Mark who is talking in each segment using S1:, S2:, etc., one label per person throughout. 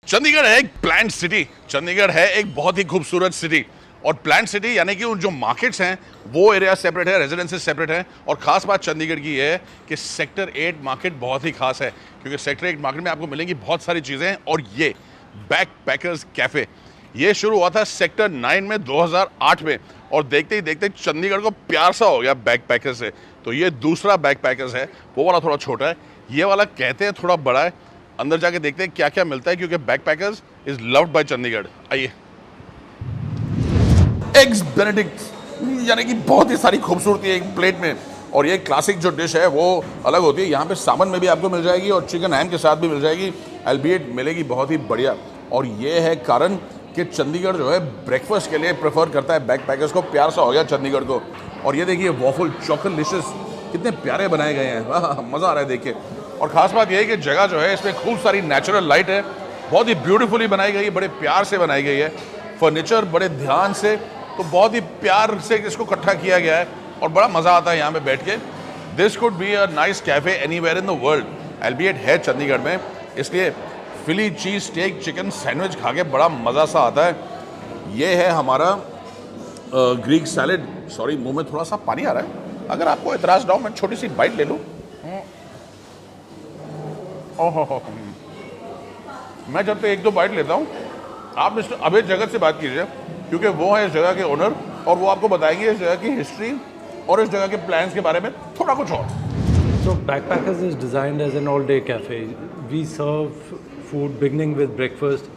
S1: चंडीगढ़ है एक plant city. Chandigarh है एक बहुत ही खूबसूरत सिटी। और प्लांट सिटी यानी कि उन जो मार्केट्स हैं वो एरिया सेपरेट है, रेजिडेंसेस सेपरेट हैं। और ख़ास बात चंडीगढ़ की है कि सेक्टर 8 मार्केट बहुत ही खास है, क्योंकि सेक्टर 8 मार्केट में आपको मिलेंगी बहुत सारी चीज़ें। और ये बैक पैकर्स कैफ़े ये शुरू हुआ था सेक्टर 9 में 2008 में, और देखते ही देखते चंडीगढ़ को प्यार सा हो गया बैक पैकर्स से। तो ये दूसरा बैक पैकर्स है, वो वाला थोड़ा छोटा है, ये वाला कहते हैं थोड़ा बड़ा है। अंदर जाके देखते हैं क्या क्या मिलता है, क्योंकि back packers is loved by Chandigarh. आइए। एग्स बेनेडिक्ट यानी कि बहुत ही सारी खूबसूरती है एक प्लेट में। और ये क्लासिक जो डिश है वो अलग होती है। यहाँ पे सामन में भी आपको मिल जाएगी और चिकन हैम के साथ भी मिल जाएगी, एल्बिएट मिलेगी बहुत ही बढ़िया। और ये है कारण कि चंडीगढ़ जो है ब्रेकफास्ट के लिए प्रेफर करता है बैक पैकर्स को, प्यार सा हो गया चंडीगढ़ को। और ये देखिए वॉफल चॉकलेटिशियस कितने प्यारे बनाए गए हैं, मज़ा आ रहा है देख के। और ख़ास बात यह है कि जगह जो है इसमें खूब सारी नेचुरल लाइट है, बहुत ही ब्यूटीफुली बनाई गई है, बड़े प्यार से बनाई गई है। फर्नीचर बड़े ध्यान से, तो बहुत ही प्यार से इसको इकट्ठा किया गया है और बड़ा मज़ा आता है यहाँ पे बैठ के। This could be a nice cafe anywhere in the world, एल्बिएट है चंडीगढ़ में, इसलिए Philly cheese steak chicken sandwich खा के बड़ा मज़ा सा आता है। ये है हमारा ग्रीक सैलेड। सॉरी, मुंह में थोड़ा सा पानी आ रहा है, अगर आपको एतराज़ ना हो मैं छोटी सी बाइट ले लूँ। ओहो, मैं जब तक एक दो बाइट लेता हूँ, आप मिस्टर अभय जगत से बात कीजिए, क्योंकि वो है इस जगह के ओनर और वो आपको बताएंगे इस जगह की हिस्ट्री और इस जगह के प्लान्स के बारे में थोड़ा कुछ और।
S2: So Backpackers is designed as an all-day cafe. We serve food beginning with breakfast.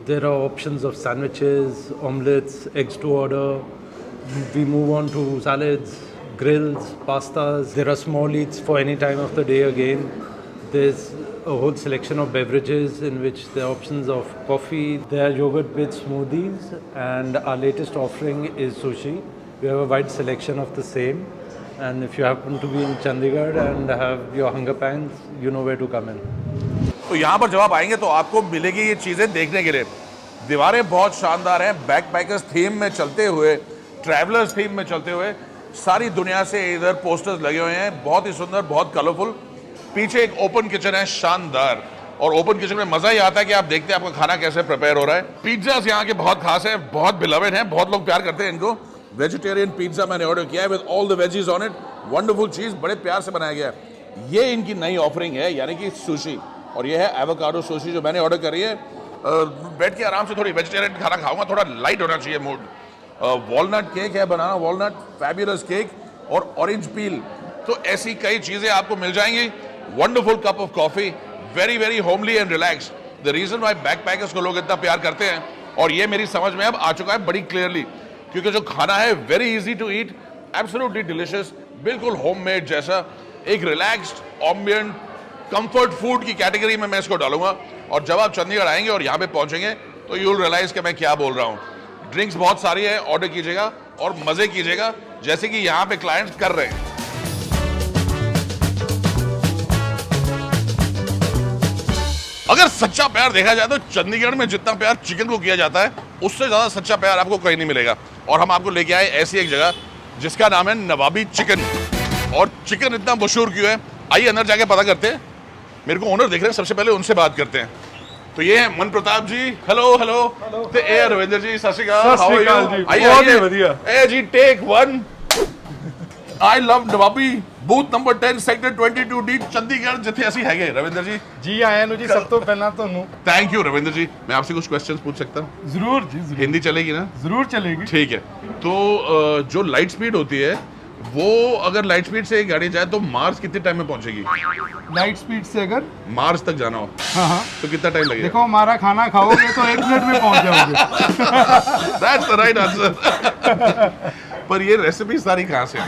S2: There are options of sandwiches, omelets, eggs to order. We move on to salads, grills, pastas. There are small eats for any time of the day again. There's a whole selection of beverages in which there are options of coffee. There are yogurt with smoothies, and our latest offering is sushi. We have a wide selection of the same. And if you happen to be in Chandigarh and have your hunger pangs, you know where to come in.
S1: तो यहाँ पर जब आप आएंगे तो आपको मिलेगी ये चीज़ें देखने के लिए। दीवारें बहुत शानदार हैं, बैकपैकर्स थीम में चलते हुए, ट्रैवलर्स थीम में चलते हुए, सारी दुनिया से इधर पोस्टर्स लगे हुए हैं, बहुत ही सुंदर, बहुत कलरफुल। पीछे एक ओपन किचन है शानदार, और ओपन किचन में मज़ा ही आता है कि आप देखते हैं आपका खाना कैसे प्रिपेयर हो रहा है। पिज्ज़ास यहाँ के बहुत खास हैं, बहुत बिलवेड हैं, बहुत लोग प्यार करते हैं इनको। वेजिटेरियन पिज्ज़ा मैंने ऑर्डर किया है with all the veggies on it, wonderful cheese, बड़े प्यार से बनाया गया है। ये इनकी नई ऑफरिंग है, यानी कि सुशी, और ये है एवोकाडो सुशी जो मैंने ऑर्डर करी है। बैठ के आराम से थोड़ी वेजिटेरियन खाना खाऊंगा, थोड़ा लाइट होना चाहिए मूड। वॉलनट केक है, बनाना वॉलनट, फैबुलस केक और ऑरेंज पील। तो ऐसी कई चीज़ें आपको मिल जाएंगी। Wonderful cup of coffee, very very homely and relax. The reason why backpackers को लोग इतना प्यार करते हैं, और ये मेरी समझ में अब आ चुका है बड़ी क्लियरली, क्योंकि जो खाना है very easy to eat, absolutely delicious, बिल्कुल होममेड जैसा, एक रिलैक्स्ड ऑम्बियंट कंफर्ट फूड की कैटेगरी में मैं इसको डालूंगा। और जब आप चंडीगढ़ आएंगे और यहाँ पे पहुंचेंगे तो यू विल रियलाइज कि मैं क्या बोल रहा हूँ। ड्रिंक्स बहुत सारी है, ऑर्डर कीजिएगा और मज़े कीजिएगा, जैसे कि यहाँ पे क्लाइंट्स कर रहे हैं। अगर सच्चा प्यार देखा जाए तो चंडीगढ़ में जितना प्यार चिकन को किया जाता है, उससे ज़्यादा सच्चा प्यार आपको कहीं नहीं मिलेगा। और हम आपको लेके आए ऐसी एक जगह जिसका नाम है नवाबी चिकन। और चिकन इतना मशहूर क्यों है, आइए अंदर जाके पता करते हैं। मेरे को ओनर देख रहे हैं, सबसे पहले उनसे बात करते हैं। तो ये है मन प्रताप जी। Hello hello. तो ए रविंदर जी, सत श्री अकाल। How are you? आइए ए जी, take one. I love Nawabi, booth number 10 sector 22D Chandigarh जिथे ਅਸੀਂ ਹੈਗੇ। रविंदर जी
S3: जी आया नु जी, सब तो पहला ਤੁਹਾਨੂੰ
S1: थैंक यू रविंदर जी। मैं आपसे कुछ क्वेश्चंस पूछ सकता हूँ?
S3: जरूर जी, जरूर।
S1: हिंदी चलेगी ना?
S3: जरूर चलेगी।
S1: ठीक है। तो जो लाइट स्पीड होती है, वो अगर लाइट स्पीड से गाड़ी जाए तो मार्स कितने टाइम में पहुंचेगी?
S3: लाइट स्पीड से अगर
S1: मार्स तक जाना हो
S3: हाँ
S1: तो कितना टाइम लगेगा?
S3: देखो, हमारा खाना खाओगे तो 1 मिनट में पहुंच जाओगे।
S1: That's the right answer. पर ये रेसिपी सारी कहाँ से है?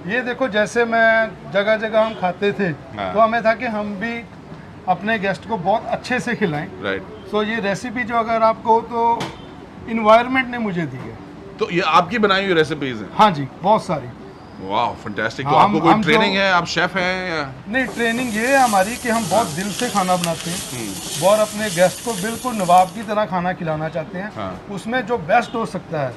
S3: ये देखो, जैसे मैं जगह जगह हम खाते थे,
S1: हाँ।
S3: तो हमें था कि हम भी अपने गेस्ट को बहुत अच्छे से खिलाएं।
S1: राइट।
S3: सो ये रेसिपी जो अगर आपको, तो इन्वायरमेंट ने मुझे दी है।
S1: तो ये आपकी बनाई हुई रेसिपीज हैं?
S3: हाँ जी, बहुत सारी।
S1: वाह, फैंटास्टिक। तो
S3: हाँ,
S1: आपको कोई
S3: हम
S1: ट्रेनिंग है, आप शेफ हैं या?
S3: नहीं, ट्रेनिंग ये है हमारी कि हम बहुत दिल से खाना बनाते हैं और अपने गेस्ट को बिल्कुल नवाब की तरह खाना खिलाना चाहते हैं।
S1: हाँ।
S3: उसमें जो बेस्ट हो सकता है,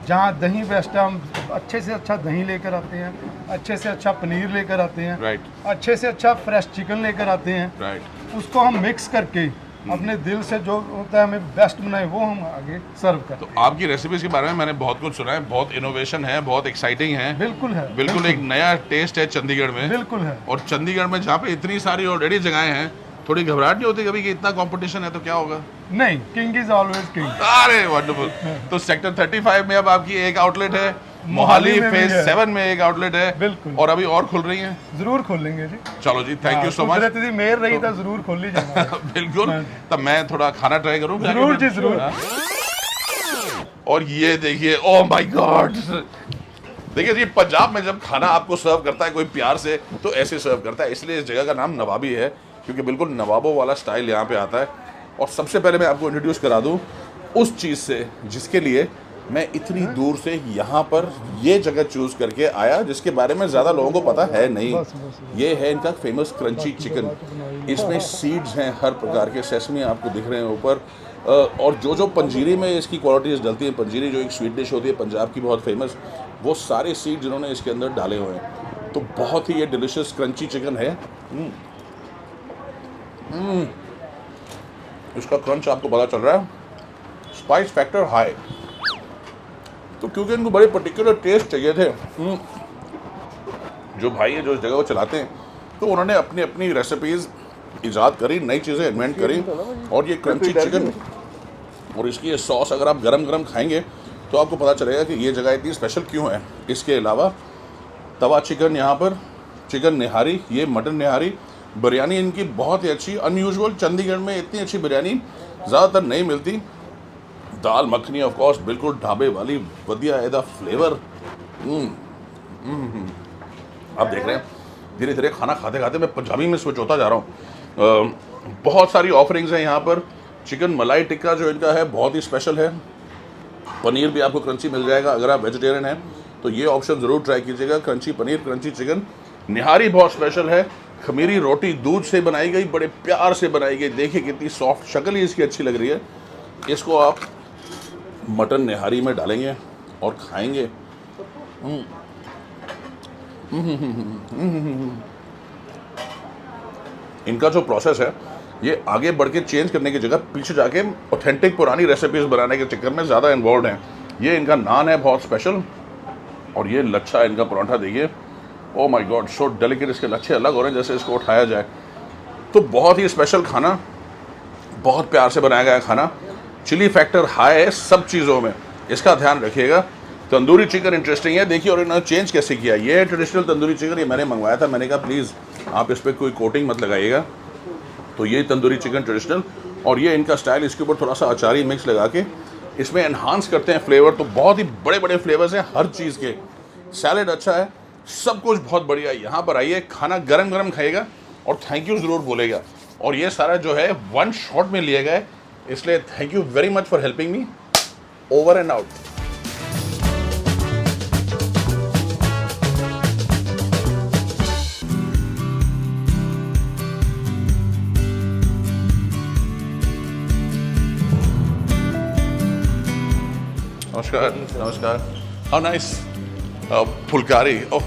S3: जहाँ दही बेस्ट है, हम अच्छे से अच्छा दही लेकर आते हैं, अच्छे से अच्छा पनीर लेकर आते हैं,
S1: राइट।
S3: अच्छे से अच्छा फ्रेश चिकन लेकर आते हैं।
S1: राइट।
S3: उसको हम मिक्स करके अपने दिल से जो होता है हमें बेस्ट बनाए वो हम आगे सर्व करें।
S1: तो आपकी रेसिपीज के बारे में मैंने बहुत कुछ सुना है, बहुत इनोवेशन है, बहुत एक्साइटिंग है।
S3: बिल्कुल है,
S1: बिल्कुल एक नया टेस्ट है चंडीगढ़ में।
S3: बिल्कुल है।
S1: और चंडीगढ़ में जहाँ पे इतनी सारी ऑलरेडी जगहें हैं, थोड़ी घबराहट नहीं होती कभी कि इतना कंपटीशन है तो क्या होगा?
S3: नहीं, किंग इज ऑलवेज किंग।
S1: अरे वंडरफुल। तो सेक्टर 35 में अब आपकी एक आउटलेट है, मोहाली
S3: में भी
S1: फेज
S3: है।
S1: 7 में एक आउटलेट है,
S3: बिल्कुल।
S1: और अभी और खुल रही हैं।
S3: जरूर खोलेंगे जी।
S1: चलो जी, थैंक यू सो मच।
S3: कुदरत दी मेहर रही तो जरूर खोली जाना।
S1: बिल्कुल। तब मैं थोड़ा खाना ट्राई करूँ
S3: जरूर जी, जरूर।
S1: और ये देखिए, ओह माय गॉड, देखिए जी, पंजाब में जब खाना आपको सर्व करता है कोई प्यार से तो ऐसे सर्व करता है, इसलिए इस जगह का नाम नवाबी है, क्योंकि बिल्कुल नवाबों वाला स्टाइल यहाँ पे आता है। और सबसे पहले मैं आपको इंट्रोड्यूस करा दूँ उस चीज़ से जिसके लिए मैं इतनी दूर से यहाँ पर ये जगह चूज़ करके आया, जिसके बारे में ज़्यादा लोगों को पता है नहीं। ये है इनका फेमस क्रंची चिकन। इसमें सीड्स हैं हर प्रकार के, सेसमी आपको दिख रहे हैं ऊपर, और जो पंजीरी में इसकी क्वालिटीज़ डलती हैं, पंजीरी जो एक स्वीट डिश होती है पंजाब की बहुत फेमस, वो सारे सीड्स इन्होंने इसके अंदर डाले हुए हैं। तो बहुत ही ये डिलिशियस क्रंची चिकन है। इसका क्रंच आपको पता चल रहा है, स्पाइस फैक्टर हाई। तो क्योंकि इनको बड़े पर्टिकुलर टेस्ट चाहिए थे, जो भाई है जो इस जगह को चलाते हैं, तो उन्होंने अपनी अपनी रेसिपीज़ ईजाद करी, नई चीज़ें इन्वेंट करी। और ये क्रंची चिकन और इसकी ये सॉस अगर आप गरम गरम खाएंगे तो आपको पता चलेगा कि ये जगह इतनी स्पेशल क्यों है। इसके अलावा तवा चिकन यहाँ पर, चिकन निहारी, ये मटन निहारी, बिरयानी इनकी बहुत ही अच्छी, अनयूजुअल। चंडीगढ़ में इतनी अच्छी बिरयानी ज़्यादातर नहीं मिलती। दाल मखनी ऑफ कोर्स बिल्कुल ढाबे वाली, बढ़िया एदा फ्लेवर। आप देख रहे हैं धीरे धीरे खाना खाते खाते मैं पंजाबी में स्विच होता जा रहा हूँ। बहुत सारी ऑफरिंग्स हैं यहाँ पर। चिकन मलाई टिक्का जो इनका है बहुत ही स्पेशल है। पनीर भी आपको क्रंची मिल जाएगा, अगर आप वेजिटेरियन हैं तो ये ऑप्शन ज़रूर ट्राई कीजिएगा, क्रंची पनीर, क्रंची चिकन। निहारी बहुत स्पेशल है, खमीरी रोटी दूध से बनाई गई, बड़े प्यार से बनाई गई। देखिए कितनी सॉफ्ट, शक्ल ही इसकी अच्छी लग रही है। इसको आप मटन निहारी में डालेंगे और खाएंगे। इनका जो प्रोसेस है ये आगे बढ़ के चेंज करने की जगह पीछे जाके ऑथेंटिक पुरानी रेसिपीज बनाने के चक्कर में ज़्यादा इन्वॉल्व हैं। ये इनका नान है बहुत स्पेशल, और ये लच्छा इनका पराठा देखिए, oh my God so delicate. इसके लच्छे अलग हो रहे हैं जैसे इसको उठाया जाए। तो बहुत ही स्पेशल खाना, बहुत प्यार से बनाया गया खाना। चिली फैक्टर हाई है सब चीज़ों में, इसका ध्यान रखिएगा। तंदूरी चिकन इंटरेस्टिंग है, देखिए और इन्होंने चेंज कैसे किया। ये ट्रेडिशनल तंदूरी चिकन, ये मैंने मंगवाया था, मैंने कहा प्लीज़ आप इस पर कोई कोटिंग मत लगाइएगा। तो ये तंदूरी चिकन ट्रेडिशनल, और ये इनका स्टाइल, इसके ऊपर थोड़ा सा अचारी मिक्स लगा के इसमें एनहांस करते हैं फ्लेवर। तो बहुत ही बड़े बड़े फ्लेवर्स हैं हर चीज़ के। सैलेड अच्छा है, सब कुछ बहुत बढ़िया है। यहाँ पर आइए, खाना गरम गरम खाइएगा और थैंक यू ज़रूर बोलेगा। और ये सारा जो है वन शॉट में लिए गए, इसलिए thank you very much for helping me. Over and out. नमस्कार, नमस्कार। How nice. फुलकारी, ओह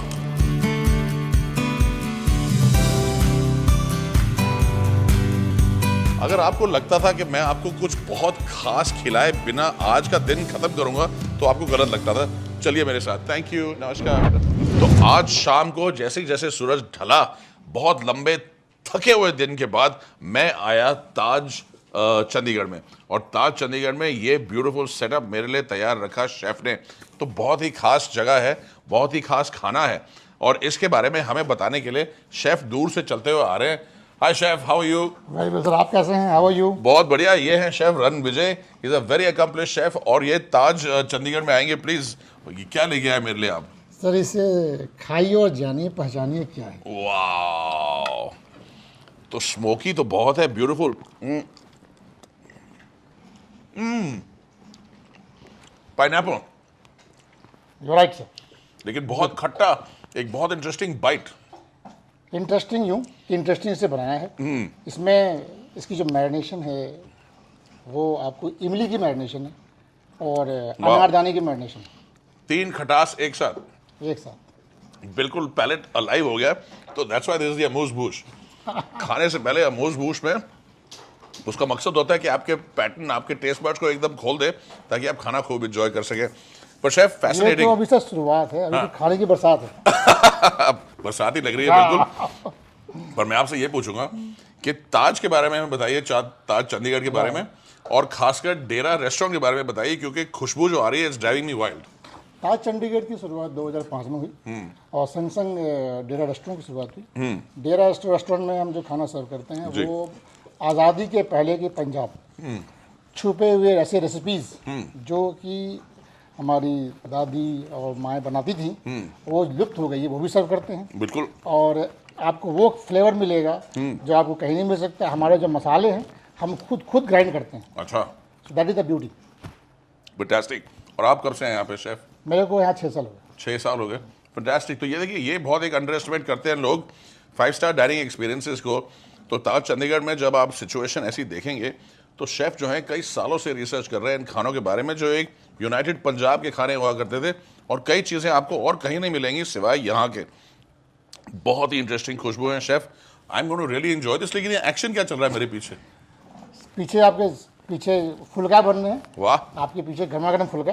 S1: अगर आपको लगता था कि मैं आपको कुछ बहुत खास खिलाए बिना आज का दिन खत्म करूंगा तो आपको गलत लगता था। चलिए मेरे साथ। थैंक यू, नमस्कार। तो आज शाम को जैसे जैसे सूरज ढला, बहुत लंबे थके हुए दिन के बाद मैं आया ताज चंडीगढ़ में। और ताज चंडीगढ़ में ये ब्यूटीफुल सेटअप मेरे लिए तैयार रखा शेफ़ ने। तो बहुत ही खास जगह है, बहुत ही खास खाना है, और इसके बारे में हमें बताने के लिए शेफ़ दूर से चलते हुए आ रहे हैं। Hi chef, how are you?
S4: Very well sir, आप कैसे हैं? How are you?
S1: बहुत बढ़िया। ये है chef Ranvijay, is a very accomplish chef, और ये ताज चंडीगढ़ में आएंगे। प्लीज, ये क्या लेके आए मेरे लिए आप?
S4: सर इसे खाइए और जानिए, पहचानिए क्या है।
S1: वाह, तो स्मोकी तो बहुत है, beautiful. Pineapple,
S4: you right sir.
S1: लेकिन बहुत खट्टा, एक बहुत इंटरेस्टिंग बाइट।
S4: इंटरेस्टिंग यूँ कि इंटरेस्टिंग से बनाया है। इसमें इसकी जो मैरिनेशन है वो आपको इमली की मैरिनेशन है और अनारदाने की मैरिनेशन,
S1: 3 खटास एक साथ,
S4: एक साथ।
S1: बिल्कुल पैलेट अलाइव हो गया। तो that's why this is the amuse bouche. खाने से पहले अमूज बूश में उसका मकसद होता है कि आपके पैटर्न, आपके टेस्ट बड्स को एकदम खोल दे ताकि आप खाना खूब एंजॉय कर सकें। पर शेफ
S4: ये तो
S1: फैसिनेटिंग,
S4: अभी से शुरुआत है, अभी तो खाने की बरसात है।
S1: बरसात ही लग रही है बिल्कुल। पर मैं आपसे ये पूछूंगा कि ताज के बारे में हमें बताइए, ताज चंडीगढ़ के बारे में, और खासकर डेरा रेस्टोरेंट के बारे में बताइए, क्योंकि खुशबू जो आ रही है इट्स ड्राइविंग मी वाइल्ड।
S4: ताज चंडीगढ़ की शुरुआत 2005 में हुई और संग संग डेरा रेस्टोरेंट की शुरुआत हुई। डेरा रेस्टोरेंट में हम जो खाना सर्व करते हैं
S1: जी।
S4: वो आज़ादी के पहले के पंजाब, छुपे हुए ऐसे रेसिपीज जो कि हमारी दादी और माएँ बनाती थी, वो लुप्त हो गई है, वो भी सर्व करते हैं।
S1: बिल्कुल।
S4: और आपको वो फ्लेवर मिलेगा जो आपको कहीं नहीं मिल सकता। हमारे जो मसाले हैं हम खुद ग्राइंड करते हैं,
S1: अच्छा,
S4: so that is the beauty.
S1: Fantastic. और आप कब से हैं यहाँ पे शेफ?
S4: मेरे को यहाँ 6 साल हो गए।
S1: 6 साल हो गए। फैंटास्टिक। तो ये देखिए, ये बहुत एक अंडर एस्टिमेट करते हैं लोग 5 स्टार डाइनिंग एक्सपीरियंसेस को। तो ताज चंडीगढ़ में जब आप सिचुएशन ऐसी देखेंगे तो शेफ जो है कई सालों से रिसर्च कर रहे हैं इन खानों के बारे में, जो एक यूनाइटेड पंजाब के खाने हुआ करते थे, और कई चीज़ें आपको और कहीं नहीं मिलेंगी सिवाय यहाँ के। बहुत ही इंटरेस्टिंग खुशबू है chef. I am going to really enjoy this. लेकिन ये एक्शन क्या चल रहा है मेरे पीछे?
S4: पीछे आपके पीछे फुलका बन रहे हैं,
S1: वाह।
S4: आपके पीछे गर्मा गर्म फुलका,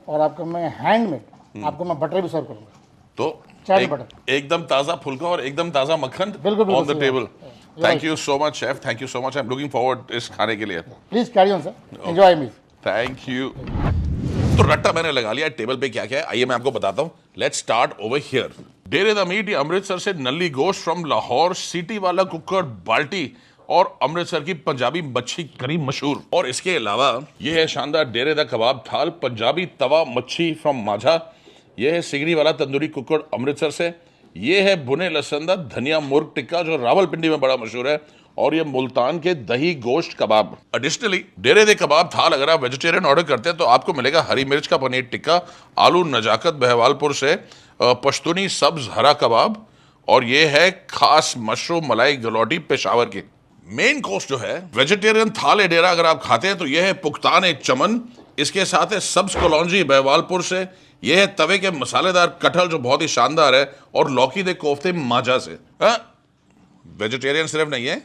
S4: और आपको मैं हैंडमेड आपको मैं बटर भी सर्व करूँगा।
S1: तो
S4: चाट बटर।
S1: एकदम ताज़ा फुलका और एकदम ताज़ा मक्खन
S4: बिल्कुल,
S1: ऑन द
S4: सही
S1: टेबल।
S4: बात।
S1: Thank you so much chef, thank you so much. I am looking forward इस खाने के लिए।
S4: Please carry on sir, enjoy meal.
S1: Thank you. तो रट्टा मैंने लगा लिया टेबल पे क्या क्या है, आइए मैं आपको बताता हूँ। Let's start over here. डेरे द मीट, अमृतसर से नल्ली गोश्त फ्रॉम लाहौर, सीटी वाला कुकर बाल्टी, और अमृतसर की पंजाबी मच्छी करी मशहूर। और इसके अलावा ये है शानदार डेरे द कबाब थाल, पंजाबी तवा मच्छी फ्रॉम माझा। ये है सिगड़ी वाला तंदूरी कुकर अमृतसर से। ये है बुने लहसुन दा धनिया मुर्ग टिक्का जो रावलपिंडी में बड़ा मशहूर है। और ये मुल्तान के दही गोश्त कबाब। एडिशनली डेरे दे कबाब थाल अगर आप वेजिटेरियन ऑर्डर करते हैं तो आपको मिलेगा हरी मिर्च का पनीर टिक्का, आलू नजाकत बहवालपुर से पश्तूनी सब्ज हरा कबाब, और ये है खास मशरूम मलाई गलौटी पेशावर की। मेन कोर्स जो है वेजिटेरियन थाल डेरा अगर आप खाते हैं तो ये है पुख्तान एक चमन, इसके साथ है सब्ज कलौंजी बहवालपुर से, ये है तवे के मसालेदार कटहल जो बहुत ही शानदार है, और लौकी दे कोफ्ते माजा से। वेजिटेरियन सिर्फ नहीं है,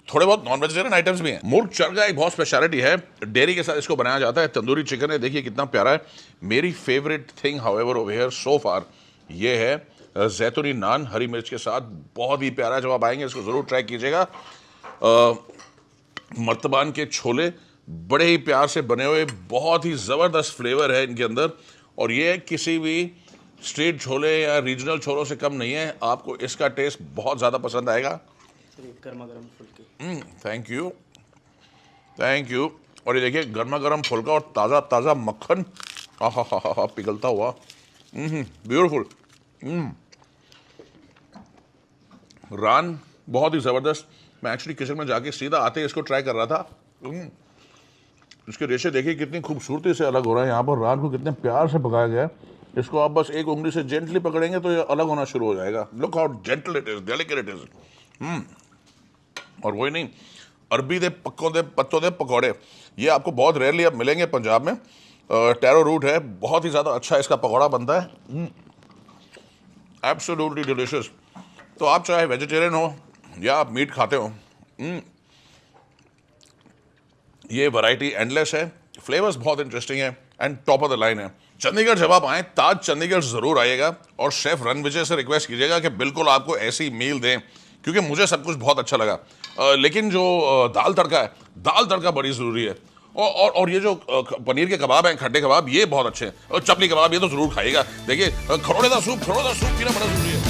S1: थोड़े बहुत नॉन वेजिटेरियन आइटम्स भी हैं। मुर्ग चरगा एक बहुत स्पेशलिटी है, डेयरी के साथ इसको बनाया जाता है। तंदूरी चिकन है, देखिए कितना प्यारा है। मेरी favourite thing however over here so far ये है जैतूनी नान हरी मिर्च के साथ, बहुत ही प्यारा है। जब आप आएंगे इसको ज़रूर ट्राई कीजिएगा। मर्तबान के छोले बड़े ही प्यार से बने हुए, बहुत ही ज़बरदस्त फ्लेवर है इनके अंदर, और ये किसी भी स्ट्रीट छोले या रीजनल छोलों से कम नहीं है। आपको इसका टेस्ट बहुत ज़्यादा पसंद आएगा।
S5: गर्मा गर्म फुलके।
S1: Thank you, thank you. और ये देखिए गर्मा गर्म फुल्का और ताज़ा ताज़ा मक्खन, आहा पिघलता हुआ, ब्यूटीफुल। रान बहुत ही ज़बरदस्त। मैं एक्चुअली किचन में जाके सीधा आते ही इसको ट्राई कर रहा था। इसके रेशे देखिए कितनी खूबसूरती से अलग हो रहा है। यहाँ पर रान को कितने प्यार से पकाया गया है। इसको आप बस एक उंगली से जेंटली पकड़ेंगे तो ये अलग होना शुरू हो जाएगा। Look how gentle it is, delicate it is. और वही नहीं, अरबी दे पत्तों दे पकौड़े, ये आपको बहुत रेयरली अब मिलेंगे पंजाब में। टैरो रूट है, बहुत ही ज़्यादा अच्छा इसका पकौड़ा बनता है, एब्सोल्युटली डिलिशियस। तो आप चाहे वेजिटेरियन हो या आप मीट खाते हो, ये वैरायटी एंडलेस है, फ्लेवर्स बहुत इंटरेस्टिंग है, and top of the line है। चंडीगढ़ जब आप आएँ ताज चंडीगढ़ ज़रूर आइएगा, और शेफ रणविजय से रिक्वेस्ट कीजिएगा कि बिल्कुल आपको ऐसी मील दें, क्योंकि मुझे सब कुछ बहुत अच्छा लगा। लेकिन जो दाल तड़का है, दाल तड़का बड़ी ज़रूरी है। और ये जो पनीर के कबाब हैं, खट्टे कबाब, ये बहुत अच्छे हैं। और चपली कबाब ये तो ज़रूर खाइएगा। देखिए खरोड़े का सूप पीना बड़ा ज़रूरी है।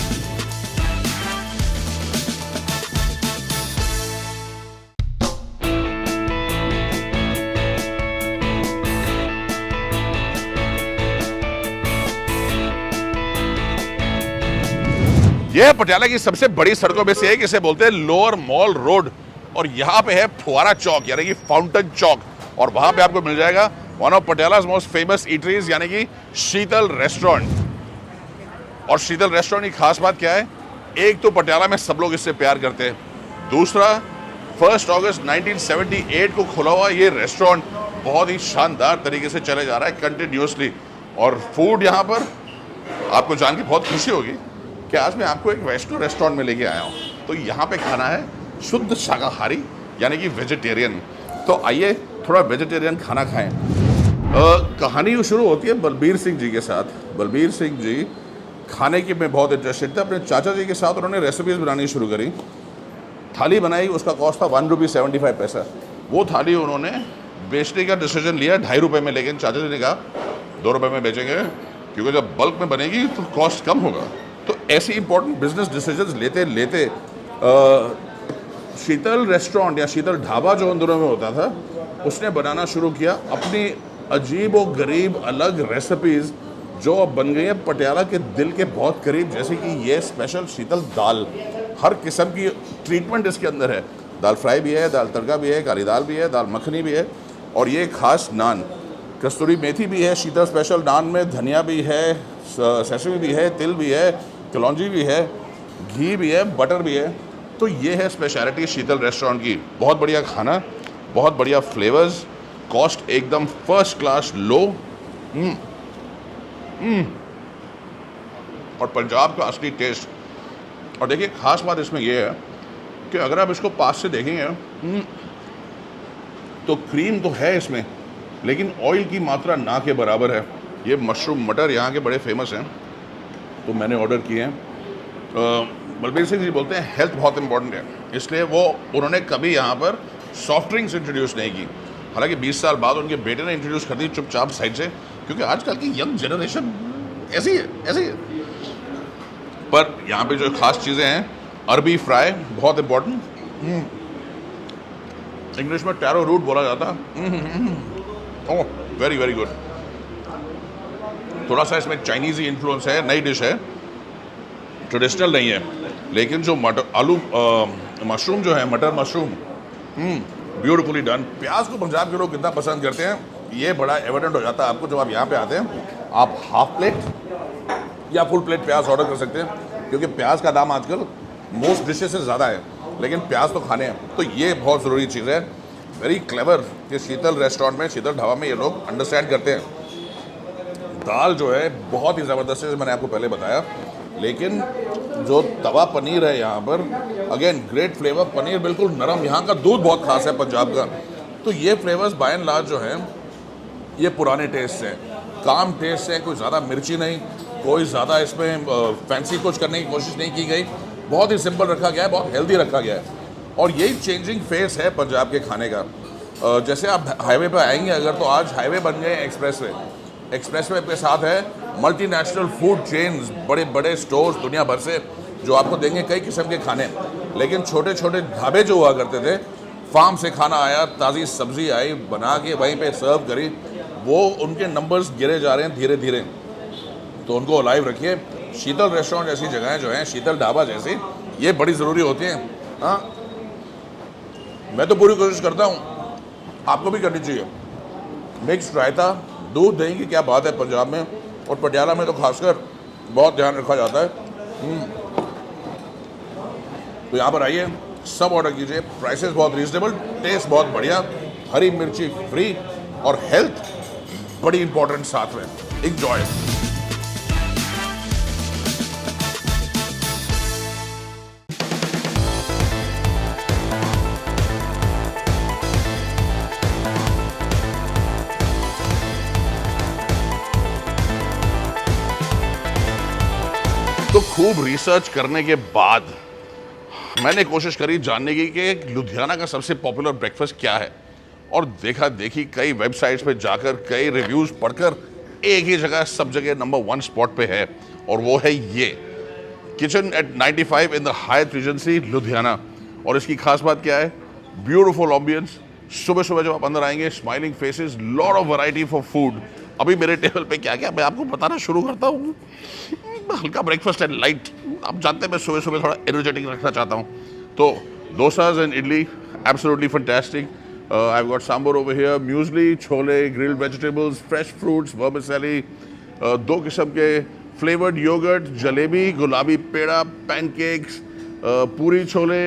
S1: यह पटियाला की सबसे बड़ी सड़कों में से एक, इसे बोलते हैं लोअर मॉल रोड, और यहाँ पे है फुआरा चौक यानी कि फाउंटेन चौक, और वहाँ पे आपको मिल जाएगा one of Patiala's most famous eateries यानी कि शीतल रेस्टोरेंट। और शीतल रेस्टोरेंट की खास बात क्या है? एक तो पटियाला में सब लोग इससे प्यार करते हैं, दूसरा 1 अगस्त 1978 को खुला हुआ ये रेस्टोरेंट बहुत ही शानदार तरीके से चले जा रहा है कंटिन्यूसली। और फूड यहाँ पर आपको जान के बहुत खुशी होगी कि आज मैं आपको एक वैष्णो रेस्टोरेंट में लेके आया हूँ। तो यहाँ पे खाना है शुद्ध शाकाहारी, यानी कि वेजिटेरियन। तो आइए थोड़ा वेजिटेरियन खाना खाएं। कहानी शुरू होती है बलबीर सिंह जी के साथ। बलबीर सिंह जी खाने की में बहुत इंटरेस्टेड थे। अपने चाचा जी के साथ उन्होंने रेसिपीज़ बनानी शुरू करी। थाली बनाई, उसका कॉस्ट था ₹1.75। वो थाली उन्होंने बेचने का डिसीजन लिया ₹2.5 में, लेकिन चाचा जी ने कहा ₹2 में बेचेंगे, क्योंकि जब बल्क में बनेगी तो कॉस्ट कम होगा। तो ऐसी इंपॉर्टेंट बिजनेस डिसीजंस लेते लेते शीतल रेस्टोरेंट या शीतल ढाबा जो उन दिनों में होता था, उसने बनाना शुरू किया अपनी अजीब व गरीब अलग रेसिपीज़, जो अब बन गई है पटियाला के दिल के बहुत करीब। जैसे कि ये स्पेशल शीतल दाल, हर किस्म की ट्रीटमेंट इसके अंदर है। दाल फ्राई भी है, दाल तड़का भी है, काली दाल भी है, दाल मखनी भी है, और ये खास नान, कस्तूरी मेथी भी है शीतल स्पेशल नान में, धनिया भी है, सेसमी भी है, तिल भी है, कलौंजी भी है, घी भी है, बटर भी है। तो ये है स्पेशलिटी शीतल रेस्टोरेंट की। बहुत बढ़िया खाना, बहुत बढ़िया फ्लेवर्स, कॉस्ट एकदम फर्स्ट क्लास लो, और पंजाब का असली टेस्ट। और देखिए खास बात इसमें यह है कि अगर आप इसको पास से देखेंगे तो क्रीम तो है इसमें, लेकिन ऑयल की मात्रा ना के बराबर है। ये मशरूम मटर यहाँ के बड़े फेमस हैं, तो मैंने ऑर्डर किए हैं। बलबीर सिंह जी बोलते हैं हेल्थ बहुत इंपॉर्टेंट है, इसलिए उन्होंने कभी यहाँ पर सॉफ्ट ड्रिंक्स इंट्रोड्यूस नहीं की। हालांकि 20 साल बाद उनके बेटे ने इंट्रोड्यूस कर दी चुपचाप साइड से, क्योंकि आजकल की यंग जनरेशन ऐसी है। पर यहाँ पे जो खास चीज़ें हैं, अरबी फ्राई बहुत इंपॉर्टेंट, इंग्लिश में टैरो रूट बोला जाता है। Oh very very good. थोड़ा सा इसमें चाइनीज़ इन्फ्लुएंस है, नई डिश है, ट्रेडिशनल नहीं है, लेकिन जो मशरूम जो है, मटर मशरूम, ब्यूटीफुली डन। प्याज को पंजाब के लोग कितना पसंद करते हैं ये बड़ा एविडेंट हो जाता है आपको जब आप यहाँ पे आते हैं। आप हाफ प्लेट या फुल प्लेट प्याज ऑर्डर कर सकते हैं, क्योंकि प्याज का दाम आजकल मोस्ट डिशेज से ज़्यादा है, लेकिन प्याज तो खाने हैं। तो ये बहुत ज़रूरी चीज़ है। वेरी क्लेवर कि शीतल रेस्टोरेंट में, शीतल ढाबा में ये लोग अंडरस्टैंड करते हैं। दाल जो है बहुत ही ज़बरदस्त है, मैंने आपको पहले बताया, लेकिन जो तवा पनीर है यहाँ पर, अगेन ग्रेट फ्लेवर, पनीर बिल्कुल नरम। यहाँ का दूध बहुत खास है पंजाब का। तो ये फ्लेवर्स बाय एंड लार्ज जो हैं ये पुराने टेस्ट हैं, काम टेस्ट है, कोई ज़्यादा मिर्ची नहीं, कोई ज़्यादा इसमें फैंसी कुछ करने की कोशिश नहीं की गई। बहुत ही सिंपल रखा गया है, बहुत हेल्दी रखा गया है, और यही चेंजिंग फेस है पंजाब के खाने का। जैसे आप हाईवे पर आएंगे अगर, तो आज हाईवे बन गए एक्सप्रेसवे। एक्सप्रेसवे के साथ है मल्टीनेशनल फूड चेन्स, बड़े बड़े स्टोर्स दुनिया भर से, जो आपको देंगे कई किस्म के खाने। लेकिन छोटे छोटे ढाबे जो हुआ करते थे, फार्म से खाना आया, ताज़ी सब्जी आई, बना के वहीं पे सर्व करी, वो उनके नंबर्स गिरे जा रहे हैं धीरे धीरे। तो उनको लाइव रखिए। शीतल रेस्टोरेंट जैसी जगहें जो हैं, शीतल ढाबा जैसी, ये बड़ी ज़रूरी होती हैं। हाँ, मैं तो पूरी कोशिश करता हूँ, आपको भी करनी चाहिए। मिक्स रायता, दूध दही की क्या बात है पंजाब में, और पटियाला में तो खासकर बहुत ध्यान रखा जाता है। तो यहाँ पर आइए, सब ऑर्डर कीजिए, प्राइसेस बहुत रीजनेबल, टेस्ट बहुत बढ़िया, हरी मिर्ची फ्री, और हेल्थ बड़ी इंपॉर्टेंट साथ में। एंजॉय। तो खूब रिसर्च करने के बाद मैंने कोशिश करी जानने की कि लुधियाना का सबसे पॉपुलर ब्रेकफास्ट क्या है, और देखा देखी कई वेबसाइट्स पे जाकर, कई रिव्यूज़ पढ़कर, एक ही जगह सब जगह नंबर 1 स्पॉट पे है, और वो है ये kitchen at 95 in the Hyatt Regency Ludhiana. और इसकी खास बात क्या है? ब्यूटीफुल एम्बियंस, सुबह सुबह जब आप अंदर आएंगे, smiling faces, lot of variety for food. अभी मेरे टेबल पे क्या क्या मैं आपको बताना शुरू करता हूँ। हल्का ब्रेकफास्ट एंड लाइट, आप जानते हैं मैं सुबह सुबह थोड़ा एनर्जेटिक रखना चाहता हूँ। तो dosas and idli absolutely fantastic. I've got sambar over here, muesli, chole, grilled vegetables, fresh fruits, vermicelli, 2 किस्म के फ्लेवर्ड योगर्ट, जलेबी, गुलाबी पेड़ा, पैनकेक्स, पूरी छोले,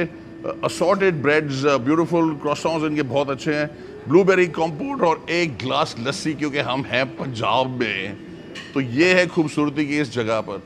S1: असॉर्टेड ब्रेड्स, ब्यूटीफुल क्रॉसॉन्स इनके बहुत अच्छे हैं, ब्लूबेरी कॉम्पोट, और एक ग्लास लस्सी, क्योंकि हम हैं पंजाब में। तो ये है खूबसूरती की इस जगह पर।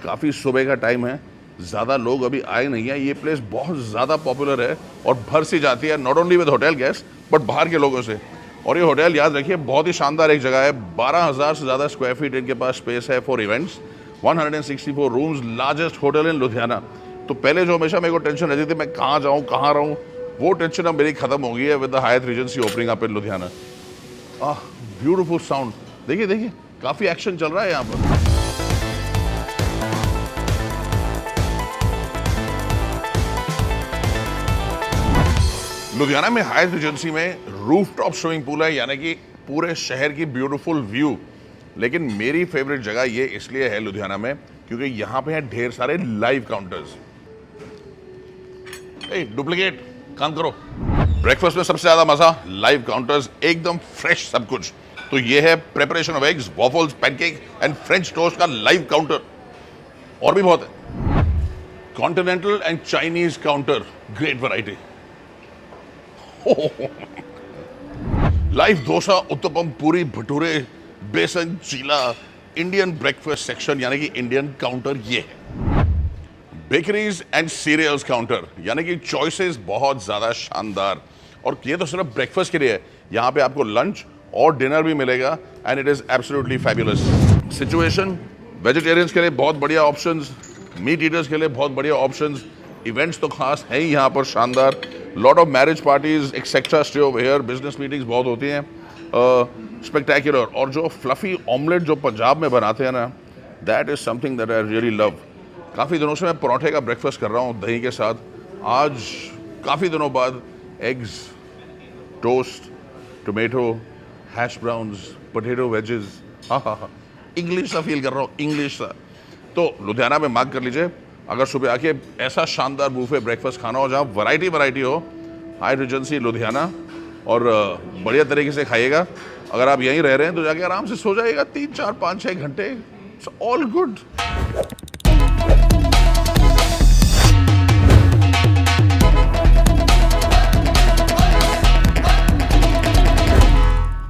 S1: काफ़ी सुबह का टाइम है, ज़्यादा लोग अभी आए नहीं हैं। ये प्लेस बहुत ज़्यादा पॉपुलर है और भर सी जाती है, not only with hotel guest but बाहर के लोगों से। और ये होटल याद रखिए बहुत ही शानदार एक जगह है। 12,000 से ज़्यादा स्क्वायर फीट इनके पास स्पेस है for events. 164 rooms, largest hotel in Ludhiana. तो पहले जो हमेशा मेरे को टेंशन रहती थी मैं कहाँ जाऊँ कहाँ रहूँ, वो टेंशन अब मेरी खत्म हो गई है with the Hyatt Regency opening up in Ludhiana. Beautiful sound, देखिए देखिए काफ़ी एक्शन चल रहा है यहाँ पर। लुधियाना में हायत रीजेंसी में रूफटॉप स्विमिंग पूल है, यानी कि पूरे शहर की ब्यूटीफुल व्यू। लेकिन मेरी फेवरेट जगह ये इसलिए है लुधियाना में क्योंकि यहाँ पे हैं ढेर सारे लाइव काउंटर्स। डुप्लीकेट काम करो। ब्रेकफास्ट में सबसे ज्यादा मजा लाइव काउंटर्स, एकदम फ्रेश सब कुछ। तो ये है preparation of eggs, waffles, pancake and French toast का लाइव काउंटर। और भी बहुत है, continental and Chinese counter, great variety. Live dosa, uttapam, पूरी, भटूरे, बेसन, चीला, इंडियन ब्रेकफास्ट सेक्शन यानी कि इंडियन काउंटर ये है। बेकरीज एंड सीरियल्स काउंटर यानी कि चॉइसेस बहुत ज़्यादा शानदार। और ये तो सिर्फ ब्रेकफास्ट के लिए है, यहाँ पे आपको लंच और डिनर भी मिलेगा and it is absolutely fabulous. Situation, vegetarians के लिए बहुत बढ़िया ऑप्शंस, मीट ईटर्स के लिए बहुत बढ़िया ऑप्शंस, इवेंट्स तो खास हैं ही यहाँ पर शानदार। Lot of marriage parties etcetera stay over here, business meetings बहुत होती हैं, स्पेक्टेकुलर। और जो फ्लफी ऑमलेट जो पंजाब में बनाते हैं ना, that is something that I really love. काफ़ी दिनों से मैं परोठे का ब्रेकफास्ट कर रहा हूँ दही के साथ, आज काफ़ी दिनों बाद eggs, toast, tomato, hash browns, potato wedges, हाँ, इंग्लिश सा फील कर रहा हूँ, इंग्लिश सा। तो लुधियाना में मार्क कर लीजिए, अगर सुबह आके ऐसा शानदार बूफे ब्रेकफास्ट खाना हो जहाँ वैरायटी हो, हायत रीजेंसी लुधियाना, और बढ़िया तरीके से खाइएगा। अगर आप यहीं रह रहे हैं तो जाके आराम से सो जाइएगा 3, 4, 5, 6 घंटे, इट्स ऑल गुड।